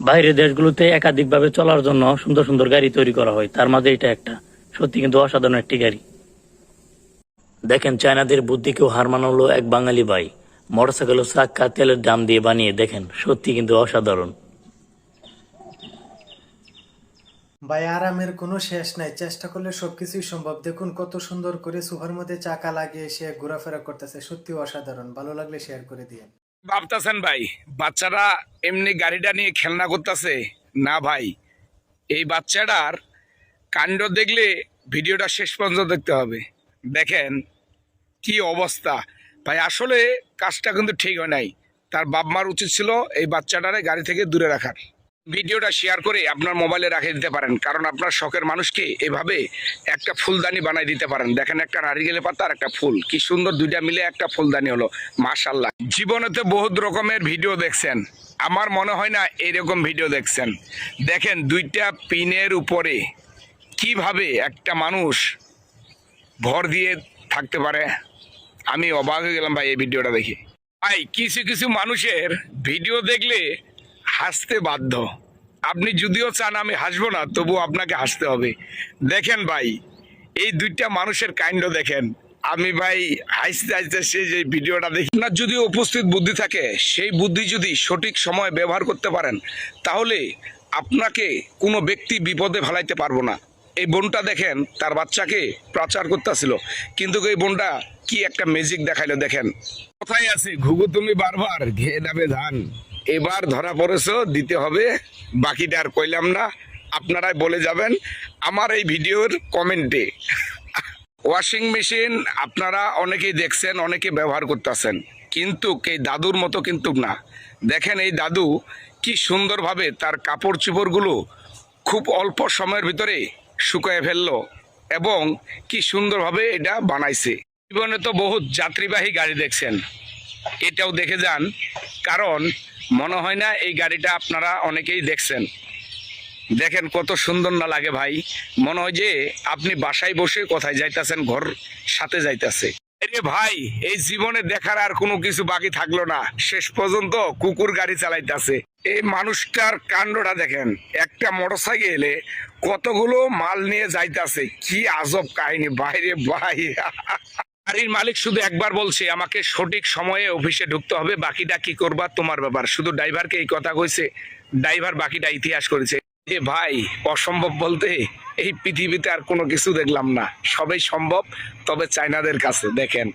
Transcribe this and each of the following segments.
বাইরের দেশগুলোতে একাধিকভাবে চলার জন্য সুন্দর সুন্দর গাড়ি তৈরি করা হয়, তার মাঝে এটা একটা সত্যি কিন্তু অসাধারণ একটি গাড়ি। দেখেন চায়নাদের বুদ্ধিকেও হার মানালো এক বাঙালি ভাই। মোটরসাইকেলের চাক্কা তেলের দাম দিয়ে বানিয়ে, দেখেন সত্যি কিন্তু অসাধারণ। ভাই আরামের কোনো শেষ নাই, চেষ্টা করলে সবকিছুই সম্ভব। দেখুন কত সুন্দর করে সোফার মধ্যে চাকা লাগিয়ে সে ঘোরাফেরা করতেছে, সত্যি অসাধারণ। ভালো লাগলে শেয়ার করে দিয়েন। ভাবতেছেন ভাই বাচ্চারা এমনি গাড়িটা নিয়ে খেলনা করতেছে? না ভাই, এই বাচ্চাটার কাণ্ড দেখলে ভিডিওটা শেষ পর্যন্ত দেখতে হবে। দেখেন কি অবস্থা ভাই, আসলে কাজটা কিন্তু ঠিক হয় নাই। তার বাপ মার উচিত ছিল এই বাচ্চাটারে গাড়ি থেকে দূরে রাখার। ভিডিওটা শেয়ার করে আপনার মোবাইলে রেখে দিতে পারেন, কারণ আপনার শখের মানুষকে এভাবে একটা ফুলদানি বানাই দিতে পারেন। দেখেন একটা নারিকেলের পাতা আর একটা ফুল, কি সুন্দর দুইটা মিলে একটা ফুলদানি হলো, মাশাআল্লাহ। জীবনেতে বহুত রকমের ভিডিও দেখছেন, আমার মনে হয় না এরকম ভিডিও দেখছেন। দেখেন দুইটা পিনের উপরে কিভাবে একটা মানুষ ভর দিয়ে থাকতে পারে। আমি অবাক হয়ে গেলাম ভাই এই ভিডিওটা দেখে। ভাই কিছু কিছু মানুষের ভিডিও দেখলে হাসতে বাধ্য। আপনি যদিও চান আমি হাসবো না, তবু আপনাকে হাসতে হবে। দেখেন ভাই এই দুইটা মানুষের কাণ্ড দেখেন। আমি ভাই হাসতে হাসতে সেই যে ভিডিওটা দেখি। আপনার যদি উপস্থিত বুদ্ধি থাকে, সেই বুদ্ধি যদি সঠিক সময় ব্যবহার করতে পারেন, তাহলে আপনাকে কোনো ব্যক্তি বিপদে ফেলাইতে পারবো না। এই বোনটা দেখেন তার বাচ্চাকে প্রচার করতেছিল, কিন্তু এই বোনটা কি একটা ম্যাজিক দেখাইলো। দেখেন কোথায় আছে ঘুঘু তুমি বারবার ঘেয়ে যাবে ধান, এবার ধরা পড়েছো, দিতে হবে। বাকিটা আর কইলাম না, আপনারাই বলে যাবেন আমার এই ভিডিওর কমেন্টে। ওয়াশিং মেশিন আপনারা অনেকেই দেখছেন, অনেকে ব্যবহার করতেছেন, কিন্তু এই দাদুর মতো কিন্তু না। দেখেন এই দাদু কি সুন্দরভাবে তার কাপড় চোপড়গুলো খুব অল্প সময়ের ভিতরে শুকায় ফেললো, এবং কি সুন্দরভাবে এটা বানাইছে। জীবনে তো বহুত যাত্রীবাহী গাড়ি দেখছেন, এটাও দেখে যান, কারণ মনে হয় না এই গাড়িটা আপনারা অনেকেই দেখছেন। দেখেন কত সুন্দর না লাগে ভাই, মনে হয় যে আপনি বাসায় বসে কোথায় যাইতেছেন, ঘর সাথে যাইতেছে। আরে ভাই এই জীবনে দেখার আর কোনো কিছু বাকি থাকলো না, শেষ পর্যন্ত কুকুর গাড়ি চালাইতেছে। এই মানুষটার কাণ্ডটা দেখেন, একটা মোটরসাইকেলে কতগুলো মাল নিয়ে যাইতেছে, কি আজব কাহিনী বাইরে ভাই। গাড়ির মালিক শুধু একবার বলছে আমাকে সঠিক সময়ে অফিসে ঢুকতে হবে, বাকিটা কি করবা তোমার ব্যাপার। শুধু ড্রাইভারকে এই কথা কইছে, ড্রাইভার বাকিটা ইতিহাস করেছে। এ ভাই অসম্ভব বলতে এই পৃথিবীতে আর কোনো কিছু দেখলাম না, সবই সম্ভব তবে চাইনাদের কাছে। দেখেন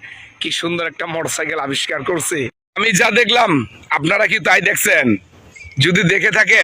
কি সুন্দর একটা মোটরসাইকেল আবিষ্কার করছে। আমি যা দেখলাম আপনারা কি তাই দেখছেন? যদি দেখে থাকে